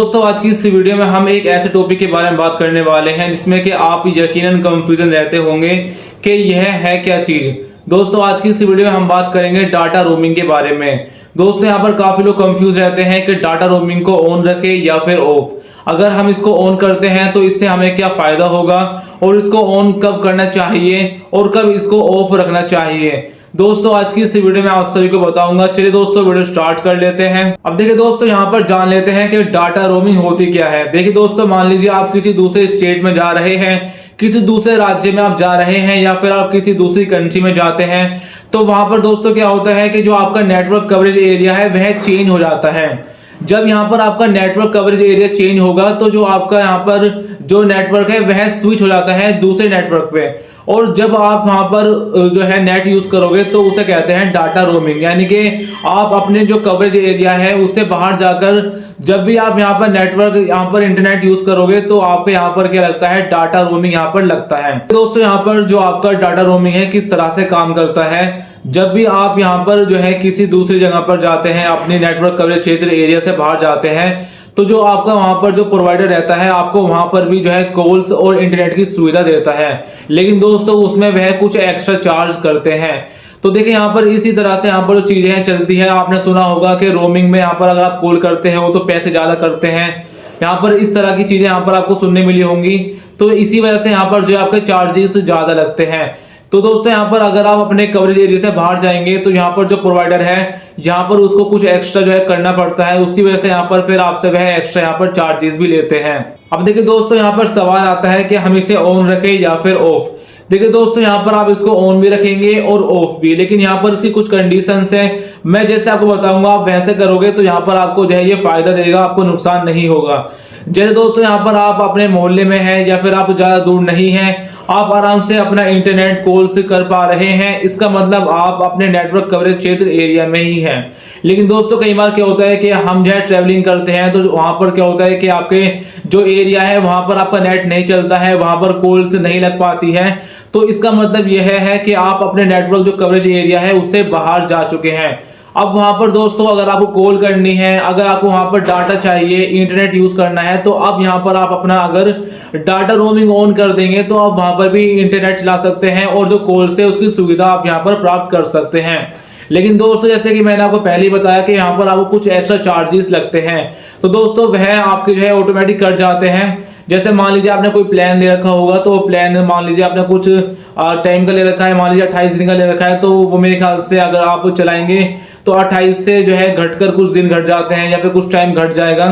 दोस्तों आज की इस वीडियो में हम एक ऐसे टॉपिक के बारे में बात करने वाले हैं जिसमें कि आप यकीनन कंफ्यूजन रहते होंगे कि यह है क्या चीज़। दोस्तों आज की इस वीडियो में हम बात करेंगे डाटा रोमिंग के बारे में। दोस्तों यहाँ पर काफ़ी लोग कंफ्यूज रहते हैं कि डाटा रोमिंग को ऑन रखें या फिर ऑफ। अगर हम इसको ऑन करते हैं तो इससे हमें क्या फ़ायदा होगा और इसको ऑन कब करना चाहिए और कब इसको ऑफ रखना चाहिए। दोस्तों आज की इस वीडियो में आप सभी को बताऊंगा। चलिए दोस्तों वीडियो स्टार्ट कर लेते हैं। अब देखिए दोस्तों यहाँ पर जान लेते हैं कि डाटा रोमिंग होती क्या है। देखिए दोस्तों मान लीजिए आप किसी दूसरे स्टेट में जा रहे हैं, किसी दूसरे राज्य में आप जा रहे हैं या फिर आप किसी दूसरी कंट्री में जाते हैं, तो वहां पर दोस्तों क्या होता है कि जो आपका नेटवर्क कवरेज एरिया है वह चेंज हो जाता है। जब यहाँ पर आपका नेटवर्क कवरेज एरिया चेंज होगा तो जो आपका यहाँ पर जो नेटवर्क है वह स्विच हो जाता है दूसरे नेटवर्क पे, और जब आप वहां पर जो है नेट यूज करोगे तो उसे कहते हैं डाटा रोमिंग। यानी कि आप अपने जो कवरेज एरिया है उससे बाहर जाकर जब भी आप यहाँ पर नेटवर्क यहाँ पर इंटरनेट यूज करोगे तो आपको यहाँ पर क्या लगता है, डाटा रोमिंग यहाँ पर लगता है। दोस्तों यहाँ पर जो आपका डाटा रोमिंग है किस तरह से काम करता है, जब भी आप यहाँ पर जो है किसी दूसरी जगह पर जाते हैं, अपने नेटवर्क कवरेज क्षेत्र एरिया से बाहर जाते हैं, तो जो आपका वहां पर जो प्रोवाइडर रहता है आपको वहां पर भी जो है कॉल्स और इंटरनेट की सुविधा देता है, लेकिन दोस्तों उसमें वह कुछ एक्स्ट्रा चार्ज करते हैं। तो देखिए यहाँ पर इसी तरह से यहाँ पर जो चीजें चलती है, आपने सुना होगा कि रोमिंग में यहाँ पर अगर आप कॉल करते हो तो पैसे ज्यादा करते हैं। यहाँ पर इस तरह की चीजें यहाँ पर आपको सुनने मिली होंगी, तो इसी वजह से यहाँ पर जो आपके चार्जेस ज्यादा लगते हैं। तो दोस्तों यहाँ पर अगर आप अपने कवरेज एरिया से बाहर जाएंगे तो यहाँ पर जो प्रोवाइडर है यहाँ पर उसको कुछ एक्स्ट्रा जो है करना पड़ता है, उसी वजह से यहाँ पर फिर आपसे वह एक्स्ट्रा यहाँ पर चार्जेस भी लेते हैं। अब देखिए दोस्तों यहाँ पर सवाल आता है कि हम इसे ऑन रखें या फिर ऑफ। देखिए दोस्तों यहाँ पर आप इसको ऑन भी रखेंगे और ऑफ भी, लेकिन यहाँ पर इसकी कुछ कंडीशंस हैं। मैं जैसे आपको बताऊंगा आप वैसे करोगे तो यहाँ पर आपको जो है ये फायदा देगा, आपको नुकसान नहीं होगा। जैसे दोस्तों यहाँ पर आप अपने मोहल्ले में हैं या फिर आप ज्यादा दूर नहीं हैं, आप आराम से अपना इंटरनेट कॉल्स कर पा रहे हैं, इसका मतलब आप अपने नेटवर्क कवरेज क्षेत्र एरिया में ही हैं। लेकिन दोस्तों कई बार क्या होता है कि हम जो है ट्रैवलिंग करते हैं तो वहां पर क्या होता है कि आपके जो एरिया है वहां पर आपका नेट नहीं चलता है, वहां पर कॉल्स नहीं लग पाती है। तो इसका मतलब यह है कि आप अपने नेटवर्क जो कवरेज एरिया है उससे बाहर जा चुके हैं। अब वहां पर दोस्तों अगर आपको कॉल करनी है, अगर आपको वहां पर डाटा चाहिए, इंटरनेट यूज करना है, तो अब यहाँ पर आप अपना अगर डाटा रोमिंग ऑन कर देंगे तो आप वहां पर भी इंटरनेट चला सकते हैं और जो कॉल से उसकी सुविधा आप यहाँ पर प्राप्त कर सकते हैं। लेकिन दोस्तों जैसे कि मैंने आपको पहले ही बताया कि यहाँ पर आपको कुछ एक्स्ट्रा चार्जेस लगते हैं, तो दोस्तों वह आपके जो है ऑटोमेटिक कट जाते हैं। जैसे मान लीजिए आपने कोई प्लान ले रखा होगा, तो प्लान मान लीजिए आपने कुछ टाइम का ले रखा है, मान लीजिए 28 दिन का ले रखा है, तो वो मेरे ख्याल से अगर आप चलाएंगे तो 28 से जो है घटकर कुछ दिन घट जाते हैं या फिर कुछ टाइम घट जाएगा।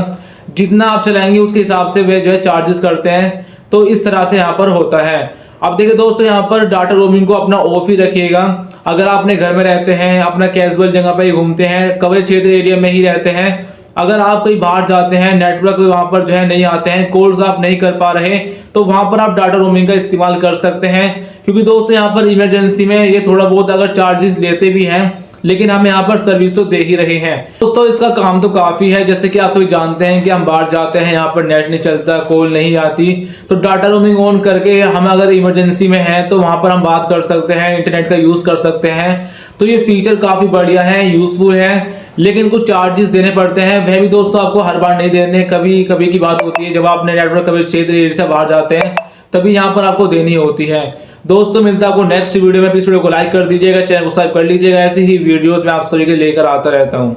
जितना आप चलाएंगे उसके हिसाब से वे जो है चार्जेस करते हैं। तो इस तरह से यहाँ पर होता है। अब देखिए दोस्तों यहाँ पर डाटा रोमिंग को अपना ऑफ ही रखिएगा। अगर आप अपने घर में रहते हैं, अपना कैजुअल जगह पर ही घूमते हैं, कवरेज क्षेत्र एरिया में ही रहते हैं, अगर आप कहीं बाहर जाते हैं, नेटवर्क वहां पर जो है नहीं आते हैं, कॉल्स आप नहीं कर पा रहे, तो वहां पर आप डाटा रोमिंग का इस्तेमाल कर सकते हैं। क्योंकि दोस्तों यहाँ पर इमरजेंसी में ये थोड़ा बहुत अगर चार्जेस लेते भी हैं, लेकिन हम यहाँ पर सर्विस तो दे ही रहे हैं। दोस्तों इसका काम तो काफी है, जैसे कि आप सभी जानते हैं कि हम बाहर जाते हैं, यहाँ पर नेट नहीं चलता, कॉल नहीं आती, तो डाटा रोमिंग ऑन करके हम अगर इमरजेंसी में हैं तो वहां पर हम बात कर सकते हैं, इंटरनेट का यूज कर सकते हैं। तो ये फीचर काफी बढ़िया है, यूजफुल है, लेकिन कुछ चार्जेस देने पड़ते हैं। वह भी दोस्तों आपको हर बार नहीं देने, कभी कभी की बात होती है, जब आप अपने नेटवर्क कवरेज क्षेत्र एरिया से बाहर जाते हैं तभी यहाँ पर आपको देनी होती है। दोस्तों मिलता है आपको नेक्स्ट वीडियो में। इस वीडियो को लाइक कर दीजिएगा, चैनल को सब्सक्राइब कर लीजिएगा, ऐसे ही वीडियोस में आप सभी के लेकर आता रहता हूँ।